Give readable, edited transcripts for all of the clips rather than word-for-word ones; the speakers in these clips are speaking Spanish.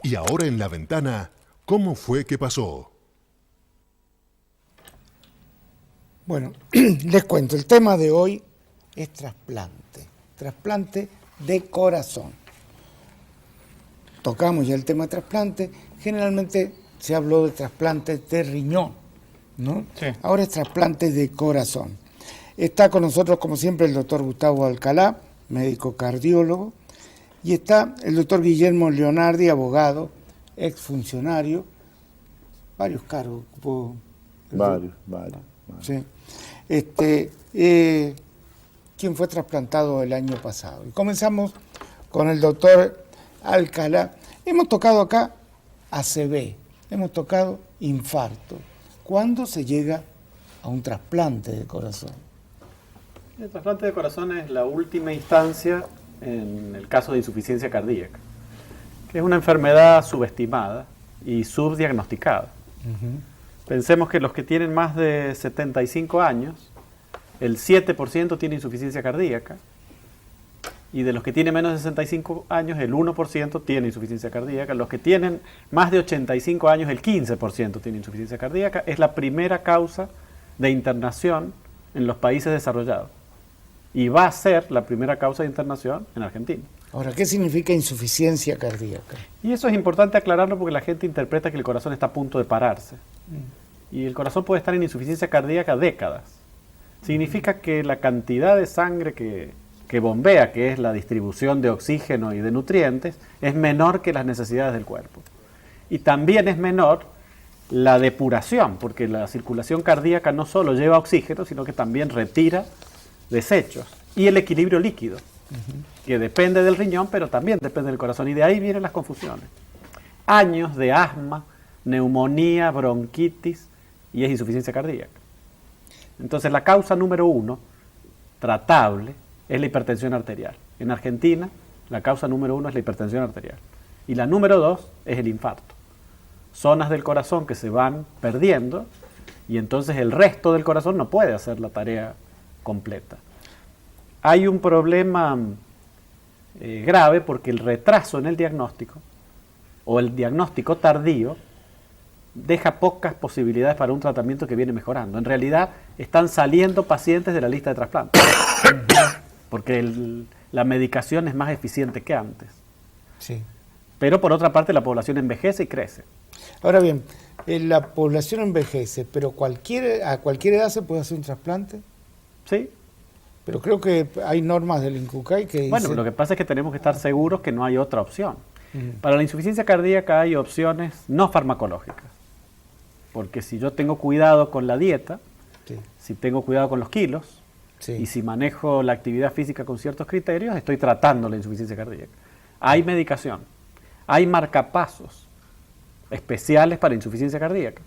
Y ahora en La Ventana, ¿cómo fue que pasó? Bueno, les cuento, el tema de hoy es trasplante de corazón. Tocamos ya el tema de trasplante, generalmente se habló de trasplante de riñón, ¿no? Sí. Ahora es trasplante de corazón. Está con nosotros, como siempre, el doctor Gustavo Alcalá, médico cardiólogo, y está el doctor Guillermo Leonardi, abogado, exfuncionario, varios cargos. Varios. Sí. Quien fue trasplantado el año pasado. Y comenzamos con el doctor Alcalá. Hemos tocado acá ACV, hemos tocado infarto. ¿Cuándo se llega a un trasplante de corazón? El trasplante de corazón es la última instancia en el caso de insuficiencia cardíaca, que es una enfermedad subestimada y subdiagnosticada. Pensemos que los que tienen más de 75 años, el 7% tiene insuficiencia cardíaca, y de los que tienen menos de 65 años, el 1% tiene insuficiencia cardíaca. Los que tienen más de 85 años, el 15% tiene insuficiencia cardíaca. Es la primera causa de internación en los países desarrollados. Y va a ser la primera causa de internación en Argentina. Ahora, ¿qué significa insuficiencia cardíaca? Y eso es importante aclararlo porque la gente interpreta que el corazón está a punto de pararse. Y el corazón puede estar en insuficiencia cardíaca décadas. Significa que la cantidad de sangre que bombea, que es la distribución de oxígeno y de nutrientes, es menor que las necesidades del cuerpo. Y también es menor la depuración, porque la circulación cardíaca no solo lleva oxígeno, sino que también retira desechos. Y el equilibrio líquido, que depende del riñón, pero también depende del corazón. Y de ahí vienen las confusiones. Años de asma, neumonía, bronquitis, y es insuficiencia cardíaca. Entonces la causa número 1, tratable, es la hipertensión arterial. En Argentina, la causa número 1 es la hipertensión arterial. Y la número 2 es el infarto. Zonas del corazón que se van perdiendo y entonces el resto del corazón no puede hacer la tarea completa. Hay un problema grave porque el retraso en el diagnóstico o el diagnóstico tardío deja pocas posibilidades para un tratamiento que viene mejorando. En realidad están saliendo pacientes de la lista de trasplante porque la medicación es más eficiente que antes. Sí. Pero por otra parte la población envejece y crece. Ahora bien, la población envejece, pero a cualquier edad se puede hacer un trasplante. ¿Sí? Pero creo que hay normas del INCUCAI que Bueno, dicen... lo que pasa es que tenemos que estar seguros que no hay otra opción. Para la insuficiencia cardíaca hay opciones no farmacológicas. Porque si yo tengo cuidado con la dieta, Sí. si tengo cuidado con los kilos, Sí. y si manejo la actividad física con ciertos criterios, estoy tratando la insuficiencia cardíaca. Hay medicación, hay marcapasos especiales para insuficiencia cardíaca,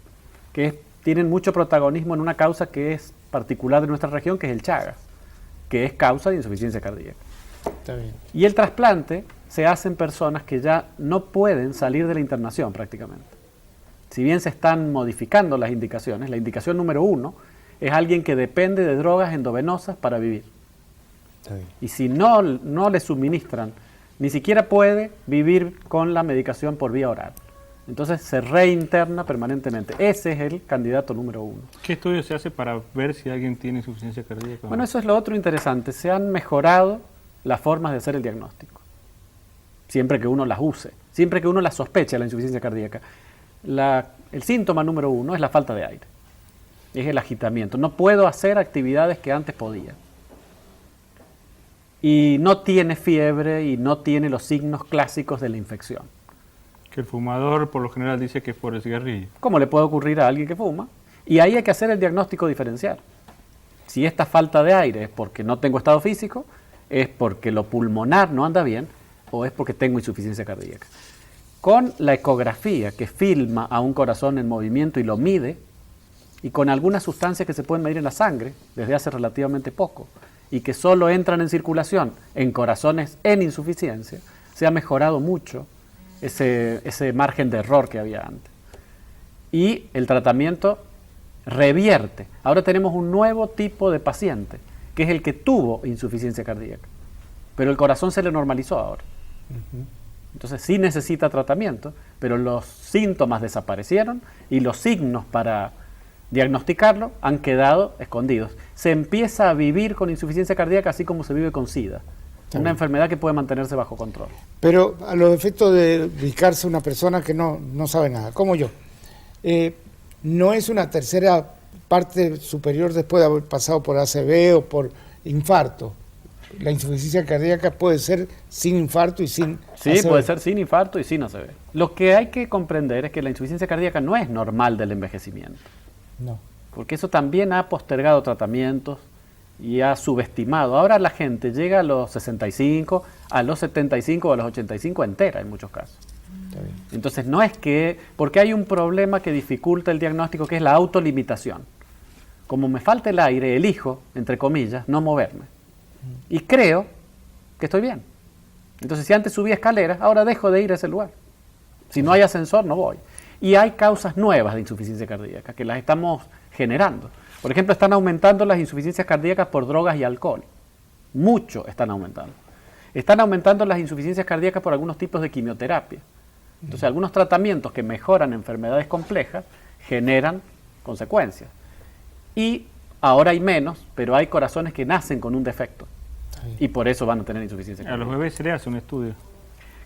que tienen mucho protagonismo en una causa que es particular de nuestra región, que es el Chagas, que es causa de insuficiencia cardíaca. Está bien. Y el trasplante se hace en personas que ya no pueden salir de la internación prácticamente. Si bien se están modificando las indicaciones, la indicación número 1 es alguien que depende de drogas endovenosas para vivir. Está bien. Y si no le suministran, ni siquiera puede vivir con la medicación por vía oral. Entonces se reinterna permanentemente. Ese es el candidato número 1. ¿Qué estudio se hace para ver si alguien tiene insuficiencia cardíaca? Bueno, eso es lo otro interesante. Se han mejorado las formas de hacer el diagnóstico. Siempre que uno las use, siempre que uno las sospeche, la insuficiencia cardíaca. El síntoma número 1 es la falta de aire. Es el agitamiento. No puedo hacer actividades que antes podía. Y no tiene fiebre y no tiene los signos clásicos de la infección. Que el fumador por lo general dice que es por el cigarrillo. ¿Cómo le puede ocurrir a alguien que fuma? Y ahí hay que hacer el diagnóstico diferencial. Si esta falta de aire es porque no tengo estado físico, es porque lo pulmonar no anda bien o es porque tengo insuficiencia cardíaca. Con la ecografía que filma a un corazón en movimiento y lo mide, y con algunas sustancias que se pueden medir en la sangre desde hace relativamente poco y que solo entran en circulación en corazones en insuficiencia, se ha mejorado mucho ese margen de error que había antes. Y el tratamiento revierte. Ahora tenemos un nuevo tipo de paciente, que es el que tuvo insuficiencia cardíaca, pero el corazón se le normalizó ahora. Entonces sí necesita tratamiento, pero los síntomas desaparecieron y los signos para diagnosticarlo han quedado escondidos. Se empieza a vivir con insuficiencia cardíaca así como se vive con SIDA. Una enfermedad que puede mantenerse bajo control. Pero a los efectos de dedicarse a una persona que no sabe nada, como yo, no es una tercera parte superior después de haber pasado por ACV o por infarto. La insuficiencia cardíaca puede ser sin infarto y sin Sí, ACV. puede ser sin infarto y sin ACV. Lo que hay que comprender es que la insuficiencia cardíaca no es normal del envejecimiento. No. Porque eso también ha postergado tratamientos y ha subestimado. Ahora la gente llega a los 65, a los 75 o a los 85 entera en muchos casos. Está bien. Entonces no es que, porque hay un problema que dificulta el diagnóstico, que es la autolimitación. Como me falta el aire, elijo, entre comillas, no moverme. Y creo que estoy bien. Entonces si antes subía escaleras, ahora dejo de ir a ese lugar. Si no hay ascensor, no voy. Y hay causas nuevas de insuficiencia cardíaca que las estamos generando. Por ejemplo, están aumentando las insuficiencias cardíacas por drogas y alcohol. Mucho están aumentando. Están aumentando las insuficiencias cardíacas por algunos tipos de quimioterapia. Entonces, algunos tratamientos que mejoran enfermedades complejas generan consecuencias. Y ahora hay menos, pero hay corazones que nacen con un defecto. Y por eso van a tener insuficiencia A cardíaca. los bebés se le hace un estudio.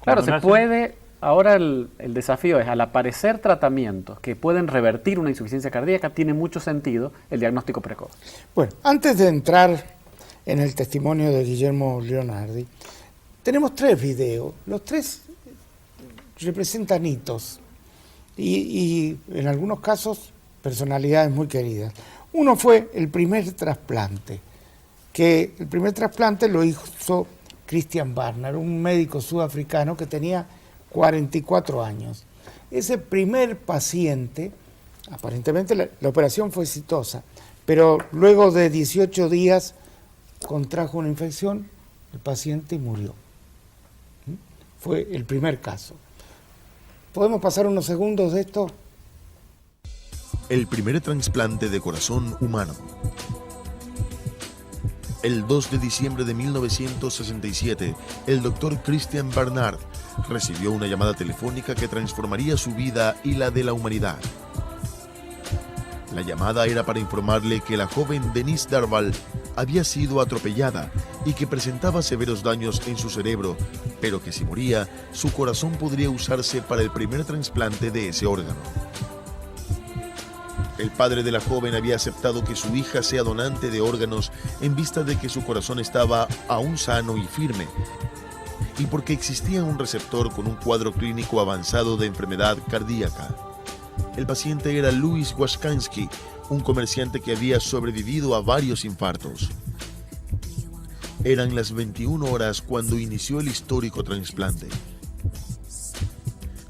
Claro, Cuando se nacen, puede. Ahora el desafío es, al aparecer tratamientos que pueden revertir una insuficiencia cardíaca, tiene mucho sentido el diagnóstico precoz. Bueno, antes de entrar en el testimonio de Guillermo Leonardi, tenemos 3 videos. Los 3 representan hitos y en algunos casos personalidades muy queridas. Uno fue el primer trasplante, que el primer trasplante lo hizo Christian Barnard, un médico sudafricano que tenía 44 años. Ese primer paciente, aparentemente la operación fue exitosa, pero luego de 18 días contrajo una infección, el paciente murió. Fue el primer caso. ¿Podemos pasar unos segundos de esto? El primer trasplante de corazón humano. El 2 de diciembre de 1967, el doctor Christian Barnard recibió una llamada telefónica que transformaría su vida y la de la humanidad. La llamada era para informarle que la joven Denise Darval había sido atropellada y que presentaba severos daños en su cerebro, pero que si moría, su corazón podría usarse para el primer trasplante de ese órgano. El padre de la joven había aceptado que su hija sea donante de órganos en vista de que su corazón estaba aún sano y firme, y porque existía un receptor con un cuadro clínico avanzado de enfermedad cardíaca. El paciente era Louis Washkansky, un comerciante que había sobrevivido a varios infartos. Eran las 21 horas cuando inició el histórico trasplante.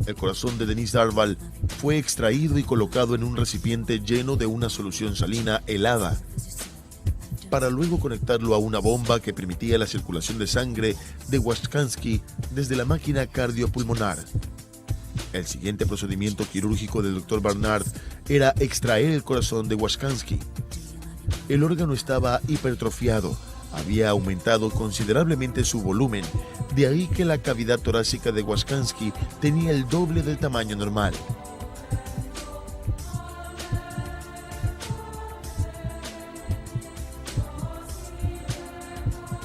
El corazón de Denise Darval fue extraído y colocado en un recipiente lleno de una solución salina helada, para luego conectarlo a una bomba que permitía la circulación de sangre de Washkansky desde la máquina cardiopulmonar. El siguiente procedimiento quirúrgico del Dr. Barnard era extraer el corazón de Washkansky. El órgano estaba hipertrofiado, había aumentado considerablemente su volumen, de ahí que la cavidad torácica de Washkansky tenía el doble del tamaño normal.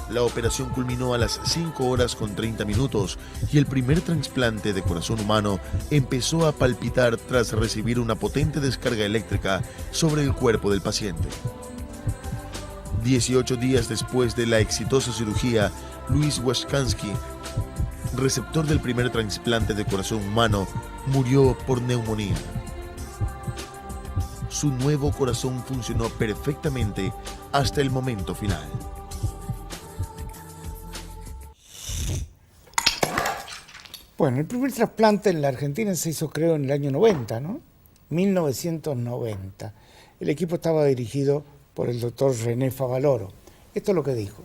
La operación culminó a las 5 horas con 30 minutos y el primer trasplante de corazón humano empezó a palpitar tras recibir una potente descarga eléctrica sobre el cuerpo del paciente. 18 días después de la exitosa cirugía, Louis Washkansky, receptor del primer trasplante de corazón humano, murió por neumonía. Su nuevo corazón funcionó perfectamente hasta el momento final. Bueno, el primer trasplante en la Argentina se hizo, creo, en el año 90, ¿no? 1990. El equipo estaba dirigido por el doctor René Favaloro. Esto es lo que dijo.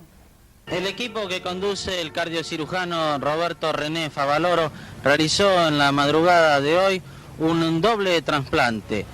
El equipo que conduce el cardiocirujano Roberto René Favaloro realizó en la madrugada de hoy un doble trasplante.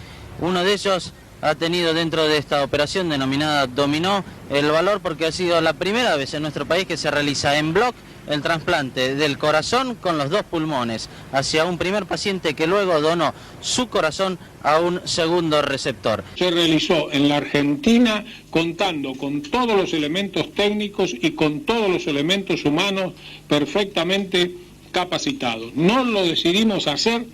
Uno de ellos ha tenido dentro de esta operación denominada Dominó el valor porque ha sido la primera vez en nuestro país que se realiza en bloque el trasplante del corazón con los 2 pulmones hacia un primer paciente que luego donó su corazón a un segundo receptor. Se realizó en la Argentina contando con todos los elementos técnicos y con todos los elementos humanos perfectamente capacitados. No lo decidimos hacer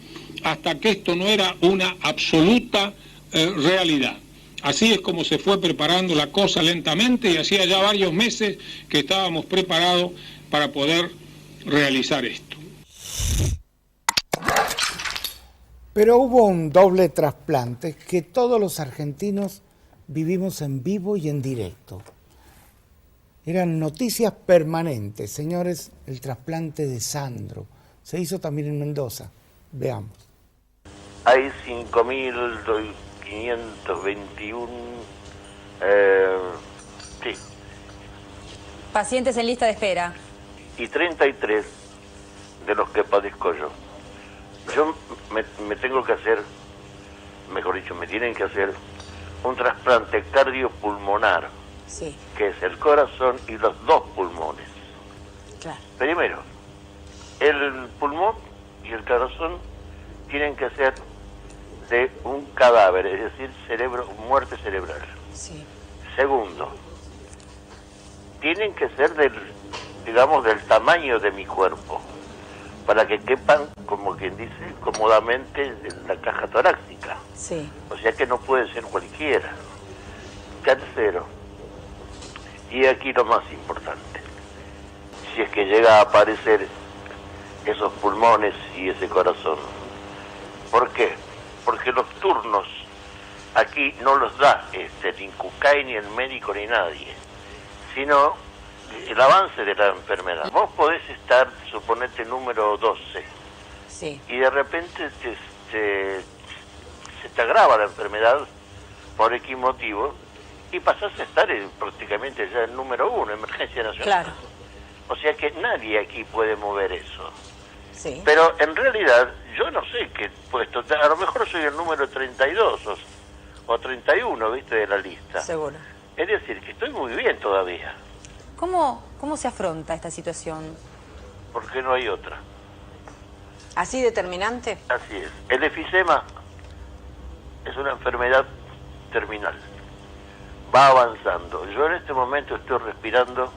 hasta que esto no era una absoluta realidad. Así es como se fue preparando la cosa lentamente y hacía ya varios meses que estábamos preparados para poder realizar esto. Pero hubo un doble trasplante que todos los argentinos vivimos en vivo y en directo. Eran noticias permanentes, señores, el trasplante de Sandro. Se hizo también en Mendoza. Veamos. Hay 5.521 sí, pacientes en lista de espera. y 33 de los que padezco yo. Yo me tengo que hacer, mejor dicho, me tienen que hacer un trasplante cardiopulmonar, Sí, que es el corazón y los 2 pulmones. claro. Primero, el pulmón y el corazón tienen que ser de un cadáver, es decir, muerte cerebral. Sí. Segundo, tienen que ser del tamaño de mi cuerpo, para que quepan, como quien dice, cómodamente en la caja torácica. Sí. O sea que no puede ser cualquiera. Tercero, y aquí lo más importante, si es que llega a aparecer esos pulmones y ese corazón. ¿Por qué? Porque los turnos aquí no los da el INCUCAI, ni el médico, ni nadie, sino el avance de la enfermedad. Vos podés estar, suponete, número 12, Sí. y de repente se te agrava la enfermedad por X motivo, y pasás a estar prácticamente ya el número 1, emergencia nacional. Claro. O sea que nadie aquí puede mover eso. Sí. Pero en realidad yo no sé qué puesto, a lo mejor soy el número 32 o 31, ¿viste?, de la lista. Seguro. Es decir, que estoy muy bien todavía, ¿Cómo se afronta esta situación? porque no hay otra. ¿Así determinante? Así es. El efisema es una enfermedad terminal. Va avanzando. Yo en este momento estoy respirando,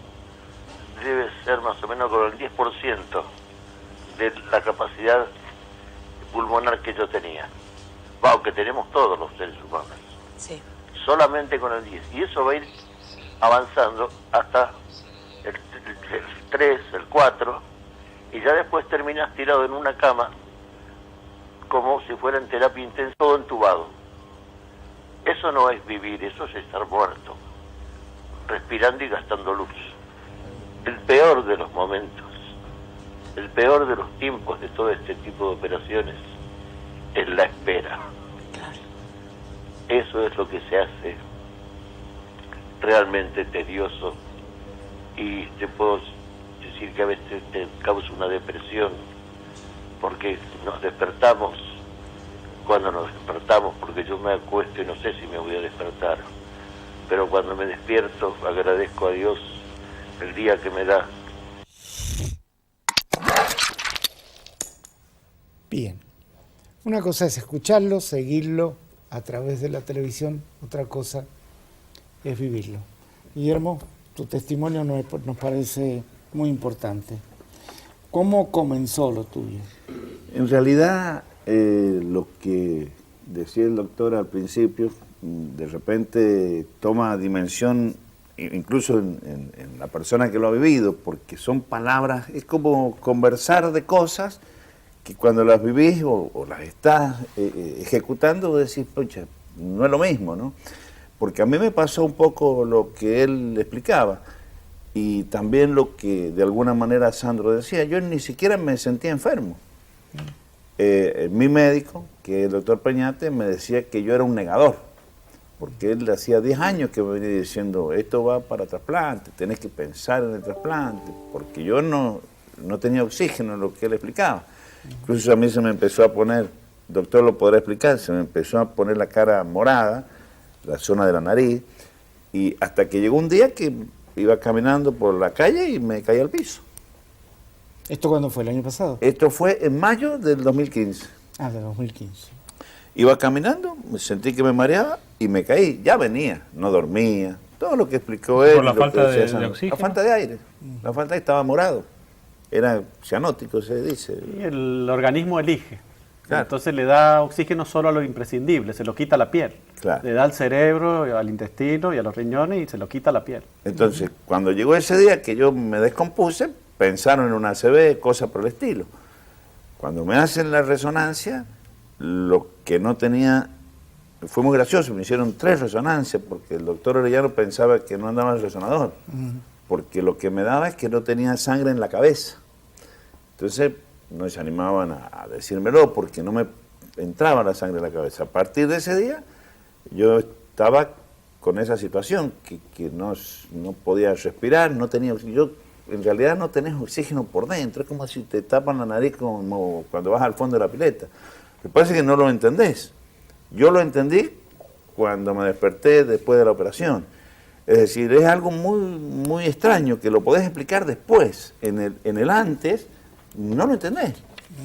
debe ser más o menos con el 10% de la capacidad pulmonar que yo tenía. Que tenemos todos los seres humanos. Sí. Solamente con el 10. Y eso va a ir avanzando hasta el 3, el 4, y ya después terminas tirado en una cama como si fuera en terapia intensiva, todo entubado. Eso no es vivir, eso es estar muerto, respirando y gastando luz. El peor de los momentos, el peor de los tiempos de todo este tipo de operaciones es la espera. Eso es lo que se hace realmente tedioso, y te puedo decir que a veces te causa una depresión, porque nos despertamos cuando nos despertamos, porque yo me acuesto y no sé si me voy a despertar, pero cuando me despierto agradezco a Dios el día que me da. Bien. Una cosa es escucharlo, seguirlo a través de la televisión, otra cosa es vivirlo. Guillermo, tu testimonio nos parece muy importante. ¿Cómo comenzó lo tuyo? En realidad, lo que decía el doctor al principio, de repente toma dimensión incluso en la persona que lo ha vivido, porque son palabras, es como conversar de cosas que cuando las vivís o las estás ejecutando, decís, pucha, no es lo mismo, ¿no? Porque a mí me pasó un poco lo que él explicaba, y también lo que de alguna manera Sandro decía. Yo ni siquiera me sentía enfermo. Mi médico, que es el doctor Peñate, me decía que yo era un negador, porque él hacía 10 años que me venía diciendo, esto va para trasplante, tenés que pensar en el trasplante, porque yo no tenía oxígeno en lo que él explicaba. Incluso a mí se me empezó a poner, el doctor lo podrá explicar, se me empezó a poner la cara morada, la zona de la nariz, y hasta que llegó un día que iba caminando por la calle y me caí al piso. ¿Esto cuándo fue? ¿El año pasado? Esto fue en mayo del 2015. Ah, de 2015. Iba caminando, me sentí que me mareaba y me caí. Ya venía, no dormía. Todo lo que explicó él. Por la lo que falta decía de Sandro. oxígeno. La falta de aire. La falta de estaba morado. Era cianótico, se dice. Y el organismo elige. Claro. Entonces le da oxígeno solo a lo imprescindible, se lo quita a la piel. Claro. Le da al cerebro, al intestino y a los riñones y se lo quita a la piel. Entonces, cuando llegó ese día que yo me descompuse, pensaron en una ACV, cosas por el estilo. Cuando me hacen la resonancia, lo que no tenía, fue muy gracioso, me hicieron 3 resonancias, porque el doctor Orellano pensaba que no andaba el resonador, porque lo que me daba es que no tenía sangre en la cabeza. Entonces, no se animaban a decírmelo, porque no me entraba la sangre en la cabeza. A partir de ese día, yo estaba con esa situación, que no podía respirar, no tenía oxígeno. Yo, en realidad no tenés oxígeno por dentro, es como si te tapan la nariz como cuando vas al fondo de la pileta. Lo que pasa es que no lo entendés. Yo lo entendí cuando me desperté después de la operación. Es decir, es algo muy, muy extraño que lo podés explicar después. En el antes no lo entendés.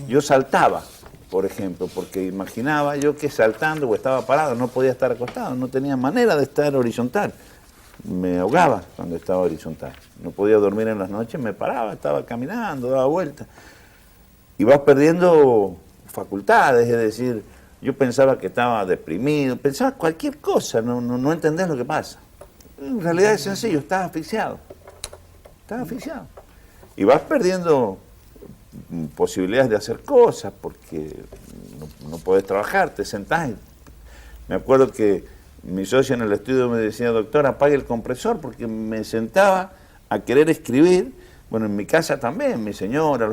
Yo saltaba, por ejemplo, porque imaginaba yo que saltando o estaba parado, no podía estar acostado, no tenía manera de estar horizontal. Me ahogaba cuando estaba horizontal. No podía dormir en las noches, me paraba, estaba caminando, daba vueltas. Y vas perdiendo facultades, es decir, yo pensaba que estaba deprimido, pensaba cualquier cosa, no entendés lo que pasa. En realidad es sencillo, estás asfixiado. Estás asfixiado. Y vas perdiendo posibilidades de hacer cosas porque no podés trabajar, te sentás. Me acuerdo que mi socio en el estudio me decía, doctor, apague el compresor, porque me sentaba a querer escribir. Bueno, en mi casa también, mi señora,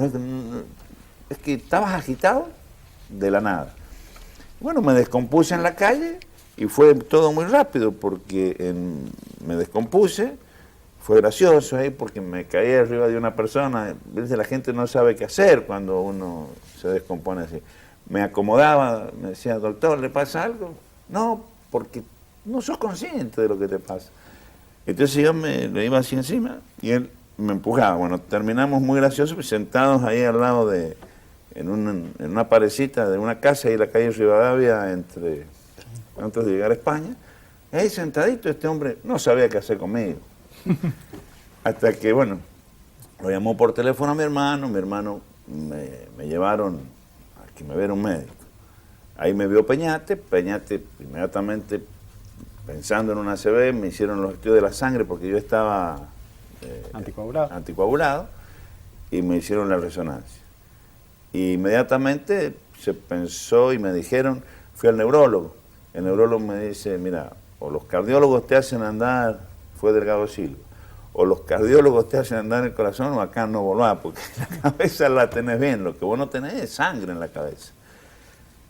es que estabas agitado de la nada. Bueno, me descompuse en la calle y fue todo muy rápido, porque me descompuse, fue gracioso ahí, porque me caí arriba de una persona. La gente no sabe qué hacer cuando uno se descompone así. Me acomodaba, me decía, doctor, ¿le pasa algo? No, porque no sos consciente de lo que te pasa. Entonces yo le iba así encima y él me empujaba. Bueno, terminamos muy graciosos, sentados ahí al lado en una parecita de una casa ahí en la calle Rivadavia, antes de llegar a España. Y ahí sentadito este hombre no sabía qué hacer conmigo. Hasta que, bueno, lo llamó por teléfono a mi hermano me llevaron a que me viera un médico. Ahí me vio Peñate inmediatamente, pensando en una ACV, me hicieron los estudios de la sangre porque yo estaba anticoagulado y me hicieron la resonancia. Y inmediatamente se pensó y me dijeron, fui al neurólogo. El neurólogo me dice, mira, o los cardiólogos te hacen andar, fue Delgado Silva, o los cardiólogos te hacen andar el corazón o acá no volvás, porque la cabeza la tenés bien, lo que vos no tenés es sangre en la cabeza.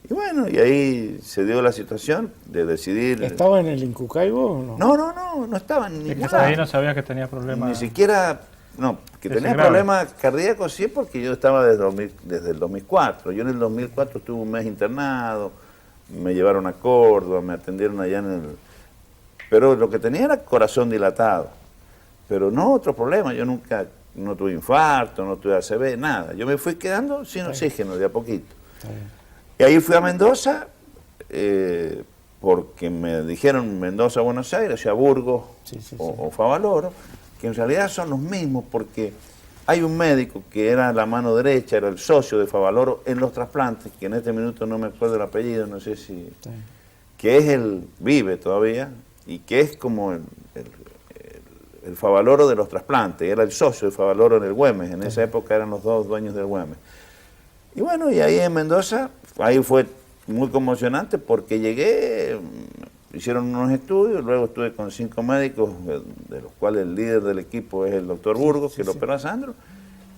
Y bueno, y ahí se dio la situación de decidir... ¿Estaba en el Incucaibo o no? No estaba ni nada. Ahí no sabía que tenía problemas... Ni siquiera... No, que tenía problemas cardíacos sí, porque yo estaba desde el 2004. Yo en el 2004 estuve un mes internado, me llevaron a Córdoba, me atendieron allá en el... Pero lo que tenía era corazón dilatado. Pero no otro problema, yo nunca, no tuve infarto, no tuve ACV, nada. Yo me fui quedando sin oxígeno de a poquito. Y ahí fui a Mendoza, porque me dijeron Mendoza, Buenos Aires, o sea, Burgos o Favaloro, que en realidad son los mismos, porque hay un médico que era la mano derecha, era el socio de Favaloro en los trasplantes, que en este minuto no me acuerdo el apellido, no sé si... que es vive todavía, y que es como el Favaloro de los trasplantes, era el socio de Favaloro en el Güemes, en esa época eran los dos dueños del Güemes. Y bueno, y ahí en Mendoza, ahí fue muy conmocionante porque llegué, hicieron unos estudios, luego estuve con 5 médicos, de los cuales el líder del equipo es el doctor Burgos, que lo operó a Sandro,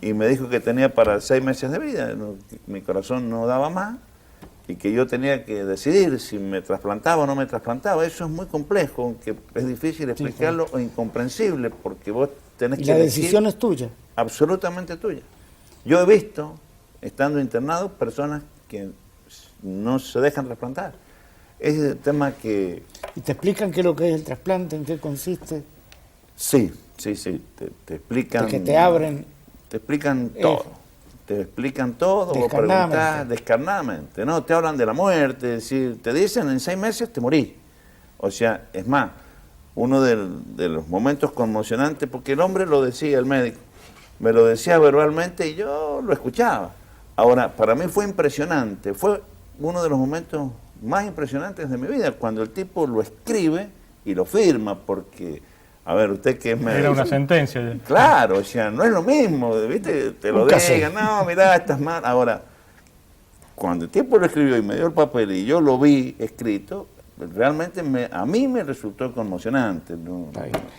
y me dijo que tenía para 6 meses de vida, mi corazón no daba más, y que yo tenía que decidir si me trasplantaba o no me trasplantaba. Eso es muy complejo, aunque es difícil explicarlo o incomprensible, porque vos tenés que la decisión es tuya. Absolutamente tuya. Yo he visto, estando internado, personas que no se dejan trasplantar. Es el tema que... ¿Y te explican qué es lo que es el trasplante, en qué consiste? Sí, te explican... Que te abren... Te explican todo. te explican todo, vos preguntás descarnadamente, ¿no? Te hablan de la muerte, es decir, te dicen en 6 meses te morís. O sea, es más, uno de los momentos conmocionantes, porque el hombre lo decía, el médico, me lo decía verbalmente y yo lo escuchaba. Ahora, para mí fue impresionante, fue uno de los momentos más impresionantes de mi vida, cuando el tipo lo escribe y lo firma, porque, a ver, usted que es médico... Era una sentencia. Claro, o sea, no es lo mismo, ¿viste? Te lo digan, no, mirá, estás mal. Ahora, cuando el tipo lo escribió y me dio el papel y yo lo vi escrito, realmente a mí me resultó conmocionante, ¿no?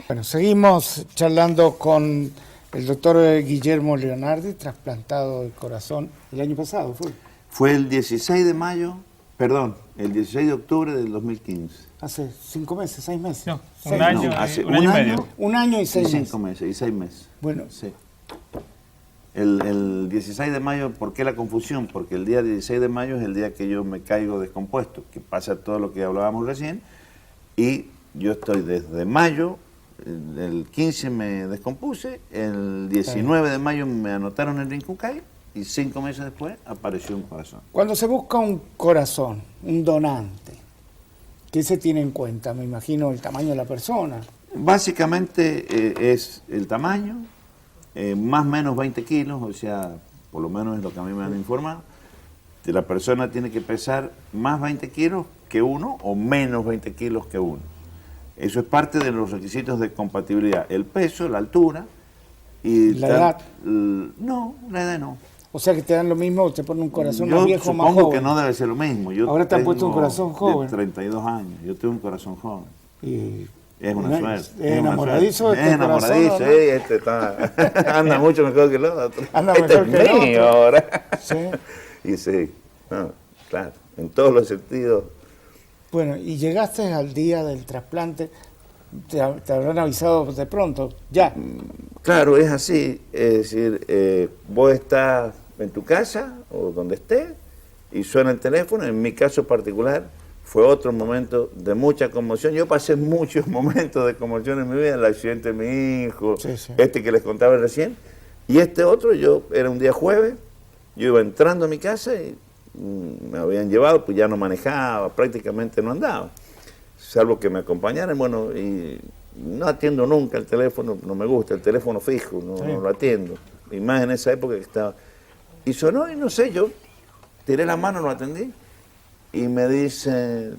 Bueno, seguimos charlando con el doctor Guillermo Leonardi, trasplantado de corazón el año pasado, ¿fue? Fue el 16 de mayo, perdón, el 16 de octubre del 2015. Hace 5 meses, 6 meses. No, Seis, un año, hace un año y medio. 1 año y 6 meses. 5 meses y 6 meses. Bueno. Sí. El 16 de mayo, ¿por qué la confusión? Porque el día 16 de mayo es el día que yo me caigo descompuesto, que pasa todo lo que hablábamos recién, y yo estoy desde mayo, el 15 me descompuse, el 19 de mayo me anotaron en Rincucay, y 5 meses después apareció un corazón. Cuando se busca un corazón, un donante, ¿qué se tiene en cuenta? Me imagino el tamaño de la persona. Básicamente es el tamaño, más o menos 20 kilos, o sea, por lo menos es lo que a mí me han informado. La persona tiene que pesar más 20 kilos que uno o menos 20 kilos que uno. Eso es parte de los requisitos de compatibilidad. El peso, la altura y... ¿La edad? No, la edad no. O sea que te dan lo mismo, te ponen un corazón más viejo o más joven. Yo supongo que no debe ser lo mismo. Ahora te han puesto un corazón joven. De 32 años, yo tengo un corazón joven. Y es una suerte. ¿Es enamoradizo de Es enamoradizo, corazón, ¿no? Este está, anda mucho mejor que el otro. Anda Este mejor que el es mío otro. ahora. Sí. Y sí, no, claro, en todos los sentidos. Bueno, y llegaste al día del trasplante, te habrán avisado de pronto, ya. Claro, es así, es decir, vos estás en tu casa o donde estés y suena el teléfono. En mi caso particular fue otro momento de mucha conmoción. Yo pasé muchos momentos de conmoción en mi vida, el accidente de mi hijo, Sí, sí. este que les contaba recién, y este otro, era un día jueves, yo iba entrando a mi casa y me habían llevado, pues ya no manejaba, prácticamente no andaba, salvo que me acompañaran. Bueno, y no atiendo nunca el teléfono, no me gusta el teléfono fijo, no lo atiendo, y más en esa época que estaba. Y sonó y no sé, yo tiré la mano, lo atendí, y me dice,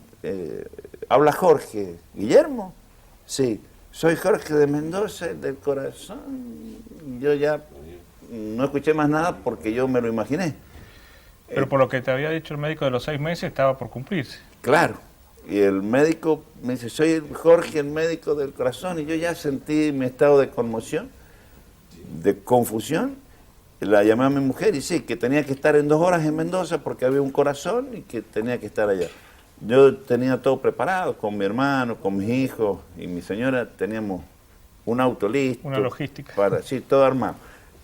habla Jorge. ¿Guillermo? Sí, soy Jorge de Mendoza, del corazón. Yo ya no escuché más nada porque yo me lo imaginé. Pero por lo que te había dicho el médico de los 6 meses, estaba por cumplirse. Claro, y el médico me dice, soy Jorge, el médico del corazón, y yo ya sentí mi estado de conmoción, de confusión. La llamé a mi mujer y sí, que tenía que estar en 2 horas en Mendoza porque había un corazón y que tenía que estar allá. Yo tenía todo preparado, con mi hermano, con mis hijos y mi señora, teníamos un auto listo. Una logística. Sí, todo armado.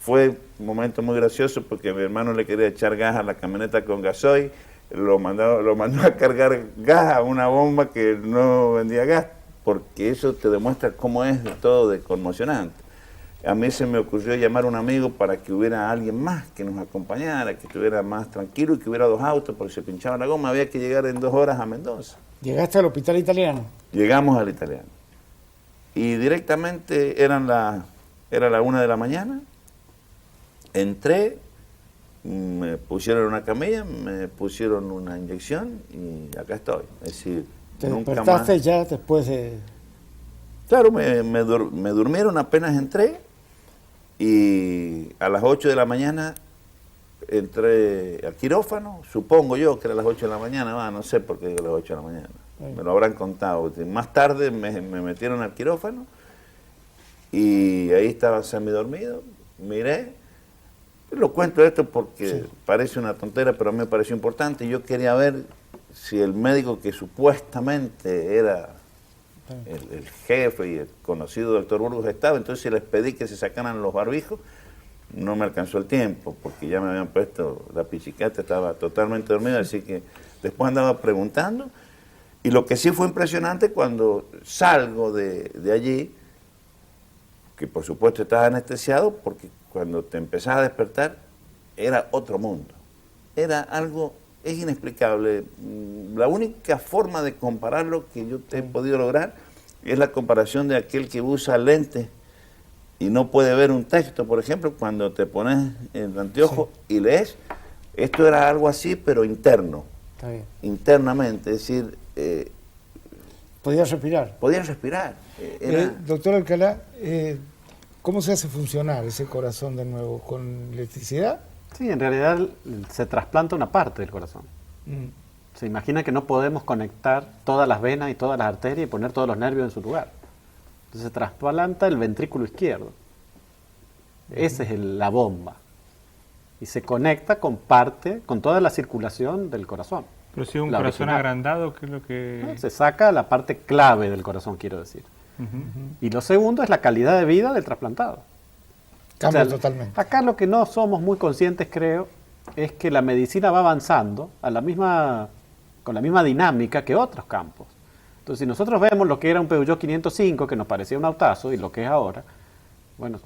Fue un momento muy gracioso porque mi hermano le quería echar gas a la camioneta con gasoil, lo mandó a cargar gas a una bomba que no vendía gas, porque eso te demuestra cómo es todo de conmocionante. A mí se me ocurrió llamar a un amigo para que hubiera alguien más que nos acompañara, que estuviera más tranquilo y que hubiera 2 autos porque se pinchaba la goma. Había que llegar en 2 horas a Mendoza. ¿Llegaste al hospital italiano? Llegamos al italiano. Y directamente era la 1 de la mañana. Entré, me pusieron una camilla, me pusieron una inyección y acá estoy. Es decir, ¿Te nunca despertaste más. ya después de...? Claro, me durmieron apenas entré. Y a las 8 de la mañana entré al quirófano, supongo yo que era a las 8 de la mañana, no sé por qué digo a las 8 de la mañana, me lo habrán contado. Más tarde me metieron al quirófano y ahí estaba semidormido, miré, lo cuento esto porque parece una tontera, pero a mí me pareció importante. Yo quería ver si el médico que supuestamente era el jefe y el conocido doctor Burgos estaba, entonces les pedí que se sacaran los barbijos. No me alcanzó el tiempo porque ya me habían puesto la pichicata, estaba totalmente dormido, así que después andaba preguntando. Y lo que sí fue impresionante cuando salgo de allí, que por supuesto estaba anestesiado, porque cuando te empezás a despertar era otro mundo. Era algo, es inexplicable. La única forma de compararlo que yo te he podido lograr es la comparación de aquel que usa lentes y no puede ver un texto, por ejemplo, cuando te pones el anteojo y lees. Esto era algo así, pero interno. Está bien. Internamente, es decir... ¿Podías respirar? Podías respirar. Doctor Alcalá, ¿cómo se hace funcionar ese corazón de nuevo? ¿Con electricidad? Sí, en realidad se trasplanta una parte del corazón. Se imagina que no podemos conectar todas las venas y todas las arterias y poner todos los nervios en su lugar. Entonces se trasplanta el ventrículo izquierdo. Esa es la bomba. Y se conecta con toda la circulación del corazón. Pero si es un La corazón original. agrandado, ¿qué es lo que...? Se saca la parte clave del corazón, quiero decir. Y lo segundo es la calidad de vida del trasplantado. Cambia totalmente. Acá lo que no somos muy conscientes, creo, es que la medicina va avanzando con la misma dinámica que otros campos. Entonces, si nosotros vemos lo que era un Peugeot 505, que nos parecía un autazo, y lo que es ahora, bueno,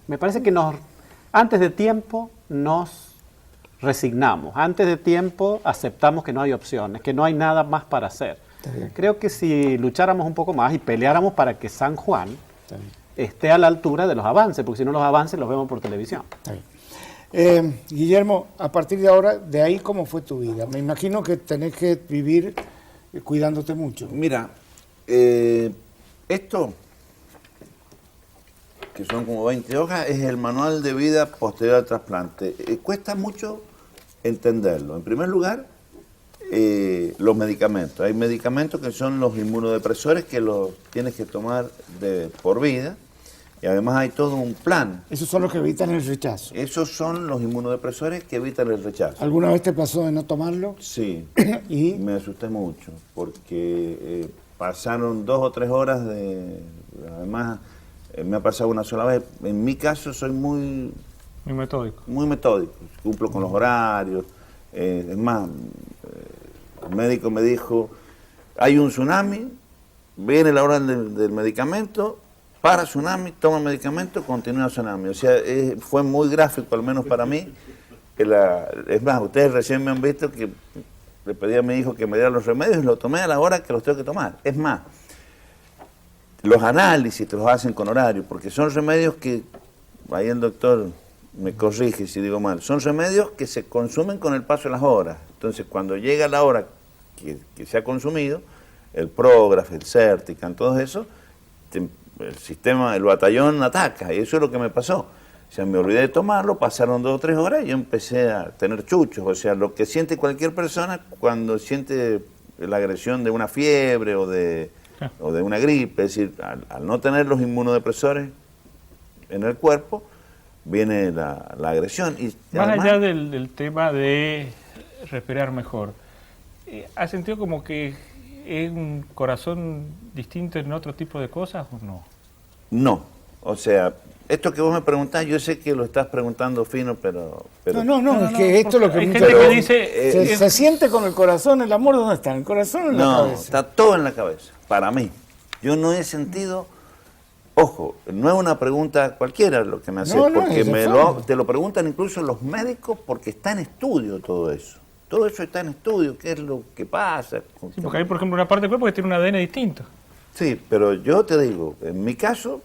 me parece que antes de tiempo nos resignamos, antes de tiempo aceptamos que no hay opciones, que no hay nada más para hacer. Creo que si lucháramos un poco más y peleáramos para que San Juan esté a la altura de los avances, porque si no los avances los vemos por televisión. Está bien. Guillermo, a partir de ahora, de ahí, ¿cómo fue tu vida? Me imagino que tenés que vivir cuidándote mucho. Mira, esto, que son como 20 hojas, es el manual de vida posterior al trasplante. Cuesta mucho entenderlo. En primer lugar, los medicamentos. Hay medicamentos que son los inmunodepresores que los tienes que tomar por vida, y además hay todo un plan. Esos son los que evitan el rechazo. Esos son los inmunodepresores que evitan el rechazo. ¿Alguna vez te pasó de no tomarlo? Sí, ¿Y? Me asusté mucho, porque pasaron 2 o 3 horas además, me ha pasado una sola vez. En mi caso soy muy metódico. Muy metódico, cumplo con los horarios. Es más, el médico me dijo, hay un tsunami, viene la hora del medicamento, para tsunami, toma el medicamento, continúa el tsunami. O sea, fue muy gráfico, al menos para mí. Es más, ustedes recién me han visto que le pedí a mi hijo que me diera los remedios y los tomé a la hora que los tengo que tomar. Es más, los análisis te los hacen con horario, porque son remedios que, ahí el doctor me corrige si digo mal, son remedios que se consumen con el paso de las horas. Entonces, cuando llega la hora que se ha consumido, el Prograf, el Certican, todo eso, el sistema, el batallón ataca, y eso es lo que me pasó. O sea, me olvidé de tomarlo, pasaron 2 o 3 horas y yo empecé a tener chuchos. O sea, lo que siente cualquier persona cuando siente la agresión de una fiebre o de una gripe. Es decir, al no tener los inmunodepresores en el cuerpo, viene la agresión. Y más además, allá del tema de respirar mejor, ¿has sentido como que es un corazón distinto en otro tipo de cosas o no? No, o sea, esto que vos me preguntás, yo sé que lo estás preguntando fino, pero No, es que esto es lo que hay mucha gente que gente dice... se siente con el corazón, el amor, ¿dónde está? ¿El corazón o en la cabeza? Está todo en la cabeza, para mí. Yo no he sentido, ojo, no es una pregunta cualquiera lo que me haces, porque te lo preguntan incluso los médicos porque está en estudio todo eso. Todo eso está en estudio, qué es lo que pasa. Sí, porque hay, por ejemplo, una parte del cuerpo que tiene un ADN distinto. Sí, pero yo te digo, en mi caso,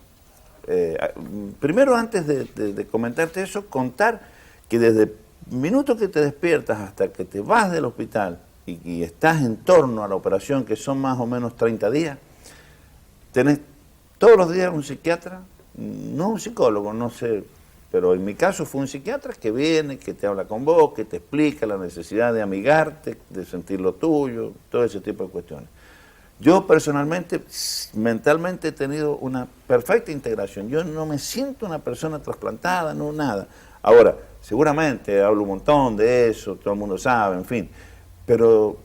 primero antes de comentarte eso, contar que desde el minuto que te despiertas hasta que te vas del hospital y estás en torno a la operación, que son más o menos 30 días, tenés todos los días un psiquiatra, no un psicólogo, no sé, pero en mi caso fue un psiquiatra que viene, que te habla con vos, que te explica la necesidad de amigarte, de sentir lo tuyo, todo ese tipo de cuestiones. Yo personalmente, mentalmente he tenido una perfecta integración. Yo no me siento una persona trasplantada, no nada. Ahora, seguramente hablo un montón de eso, todo el mundo sabe, en fin. Pero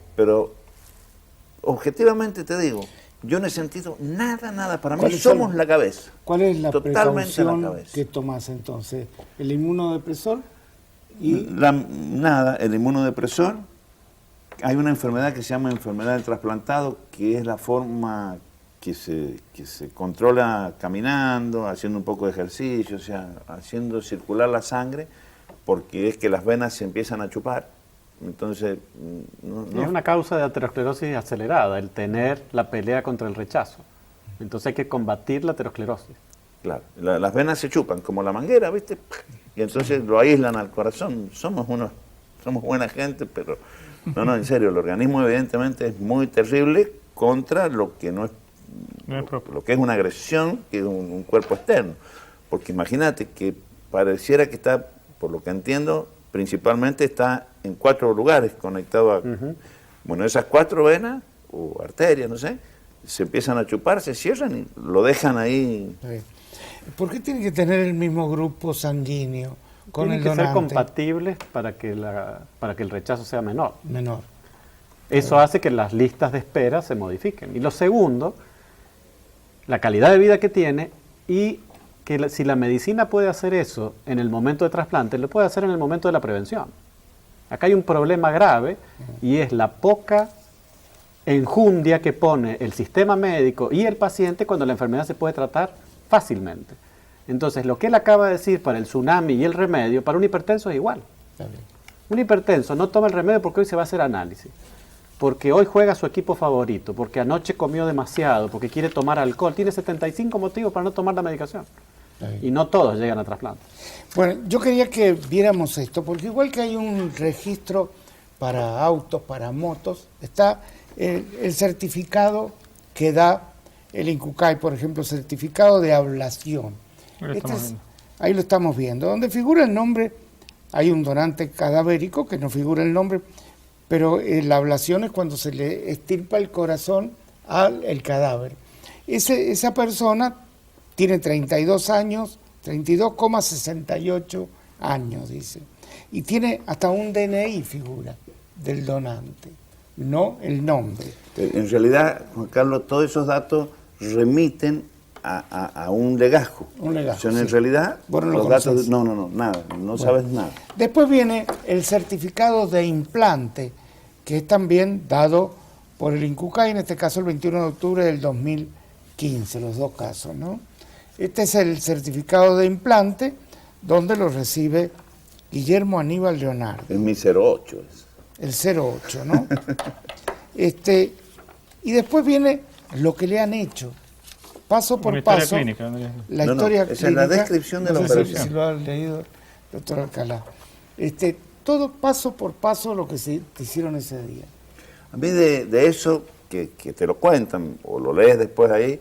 objetivamente te digo, yo no he sentido nada. Para mí somos la cabeza. ¿Cuál es la totalmente precaución la cabeza que tomas entonces? ¿El inmunodepresor? Y el inmunodepresor. Hay una enfermedad que se llama enfermedad del trasplantado, que es la forma que se controla caminando, haciendo un poco de ejercicio, o sea, haciendo circular la sangre porque es que las venas se empiezan a chupar. Entonces, Es una causa de aterosclerosis acelerada, el tener la pelea contra el rechazo. Entonces hay que combatir la aterosclerosis. claro, las venas se chupan como la manguera, ¿viste? Y entonces lo aíslan al corazón. Somos buena gente, pero no, en serio, el organismo evidentemente es muy terrible contra lo que no es propio. lo que es una agresión, que es un cuerpo externo. Porque imagínate que pareciera que está, por lo que entiendo, principalmente está en 4 lugares conectado a... Bueno, esas 4 venas, o arterias, no sé, se empiezan a chupar, se cierran y lo dejan ahí. ¿Por qué tiene que tener el mismo grupo sanguíneo con Tienen el que donante? ser compatibles para que el rechazo sea menor. Menor. Eso hace que las listas de espera se modifiquen. Y lo segundo, la calidad de vida que tiene y que si la medicina puede hacer eso en el momento de trasplante, lo puede hacer en el momento de la prevención. Acá hay un problema grave y es la poca enjundia que pone el sistema médico y el paciente cuando la enfermedad se puede tratar fácilmente. Entonces, lo que él acaba de decir para el tsunami y el remedio, para un hipertenso es igual. Un hipertenso no toma el remedio porque hoy se va a hacer análisis, porque hoy juega su equipo favorito, porque anoche comió demasiado, porque quiere tomar alcohol. Tiene 75 motivos para no tomar la medicación. Y no todos llegan a trasplante. Bueno, yo quería que viéramos esto, porque igual que hay un registro para autos, para motos, está el certificado que da el INCUCAI, por ejemplo, certificado de ablación. Ahí lo estamos viendo. Donde figura el nombre, hay un donante cadavérico que no figura el nombre, pero la ablación es cuando se le extirpa el corazón al cadáver. Esa persona tiene 32 años, 32,68 años, dice. Y tiene hasta un DNI figura del donante, no el nombre. En realidad, Juan Carlos, todos esos datos remiten a un legajo. Un legajo, Son en sí. realidad Bueno, los datos... No, nada, no sabes nada. Después viene el certificado de implante, que es también dado por el INCUCAI, en este caso el 21 de octubre del 2015, los dos casos, ¿no? Este es el certificado de implante, donde lo recibe Guillermo Aníbal Leonardo. Es mi 08. El 08, ¿no? Y después viene lo que le han hecho, paso por paso. Clínica, la historia esa clínica. es la descripción de la operación. Si lo ha leído, doctor Alcalá. Todo paso por paso lo que te hicieron ese día. A mí de eso, que te lo cuentan, o lo lees después ahí,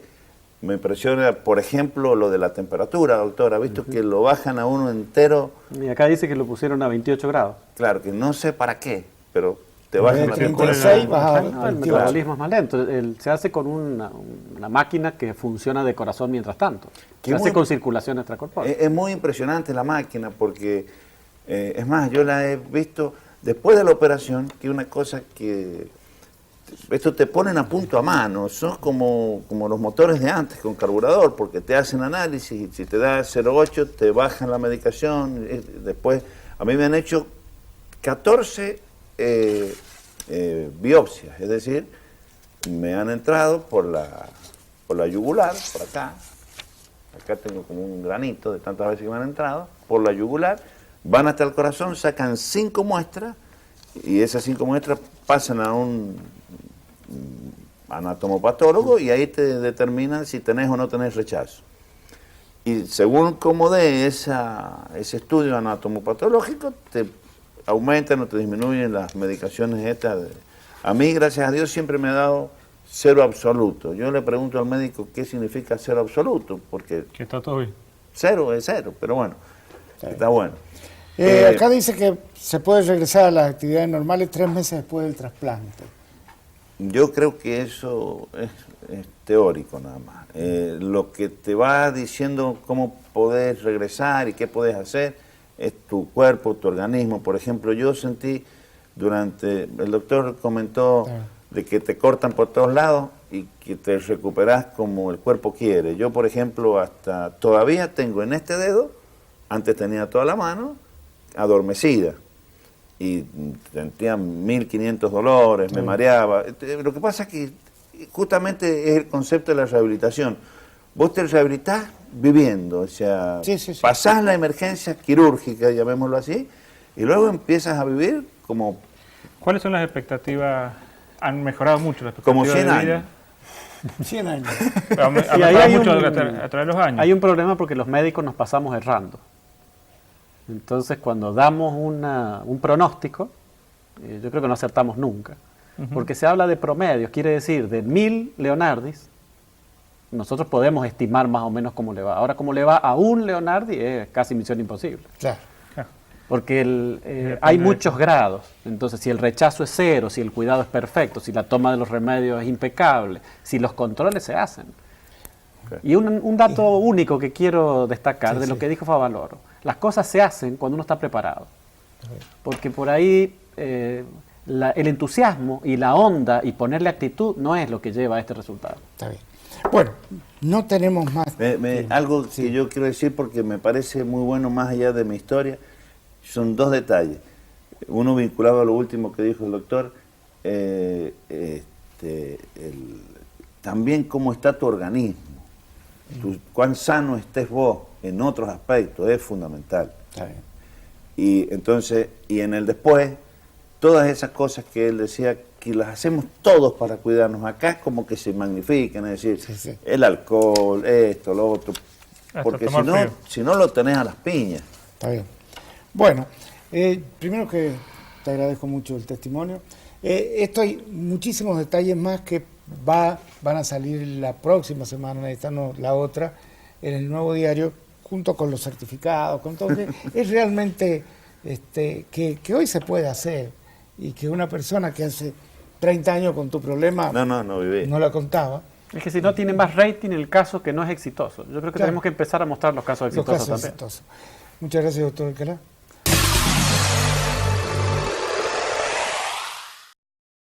me impresiona, por ejemplo, lo de la temperatura, doctora. ¿Ha visto que lo bajan a uno entero? Y acá dice que lo pusieron a 28 grados. Claro, que no sé para qué, pero te bajan la 36 baja a El 28. metabolismo es más lento. Se hace con una máquina que funciona de corazón mientras tanto. Se hace con circulación extracorpórea. Es muy impresionante la máquina porque, es más, yo la he visto después de la operación, que una cosa que... Esto te ponen a punto a mano, son como los motores de antes con carburador, porque te hacen análisis y si te da 0,8 te bajan la medicación. Después, a mí me han hecho 14 biopsias, es decir, me han entrado por la yugular, por acá tengo como un granito de tantas veces que me han entrado, por la yugular, van hasta el corazón, sacan 5 muestras y esas 5 muestras pasan a un anatomopatólogo y ahí te determinan si tenés o no tenés rechazo. Y según cómo dé ese estudio anatomopatológico, te aumentan o te disminuyen las medicaciones estas. A mí, gracias a Dios, siempre me ha dado 0 absoluto. Yo le pregunto al médico qué significa 0 absoluto, porque... Que está todo bien. 0 es 0, pero bueno, está bueno. Acá dice que se puede regresar a las actividades normales 3 meses después del trasplante. Yo creo que eso es teórico nada más. Lo que te va diciendo cómo podés regresar y qué podés hacer es tu cuerpo, tu organismo. Por ejemplo, yo sentí el doctor comentó de que te cortan por todos lados y que te recuperás como el cuerpo quiere. Yo, por ejemplo, todavía tengo en este dedo, antes tenía toda la mano, adormecida. Y sentía 1500 dolores, me mareaba. Lo que pasa es que justamente es el concepto de la rehabilitación. Vos te rehabilitás viviendo, o sea, Sí. pasás la emergencia quirúrgica, llamémoslo así, y luego empiezas a vivir como... ¿Cuáles son las expectativas? Han mejorado mucho las Como expectativas 100 de años. vida. 100 años. Ha Y mejorado ahí hay mucho un- a través de los años. Hay un problema porque los médicos nos pasamos errando. Entonces, cuando damos un pronóstico, yo creo que no acertamos nunca. Porque se habla de promedios, quiere decir, de 1000 Leonardis, nosotros podemos estimar más o menos cómo le va. Ahora, cómo le va a un Leonardi es casi misión imposible. Claro. Porque hay muchos grados. Entonces, si el rechazo es 0, si el cuidado es perfecto, si la toma de los remedios es impecable, si los controles se hacen. Y un dato único que quiero destacar de lo que dijo Favaloro. Las cosas se hacen cuando uno está preparado. Porque por ahí el entusiasmo y la onda y ponerle actitud no es lo que lleva a este resultado. Está bien. Bueno, no tenemos más. Algo que yo quiero decir porque me parece muy bueno más allá de mi historia, son 2 detalles. Uno vinculado a lo último que dijo el doctor, también cómo está tu organismo, cuán sano estés vos en otros aspectos, es fundamental. Está bien. Y entonces, y en el después, todas esas cosas que él decía que las hacemos todos para cuidarnos, acá es como que se magnifican, es decir, el alcohol, esto, lo otro, Hasta porque tomar frío. si no lo tenés a las piñas. Está bien. Bueno, primero que te agradezco mucho el testimonio. Esto hay muchísimos detalles más que van a salir la próxima semana, esta no, la otra, en el Nuevo Diario, junto con los certificados, con todo. Es realmente que hoy se puede hacer y que una persona que hace 30 años con tu problema No viví. no la contaba. Es que si no tiene más rating el caso que no es exitoso. Yo creo que Claro. tenemos que empezar a mostrar los casos Los exitosos casos también. exitosos. Muchas gracias, doctor Alcalá.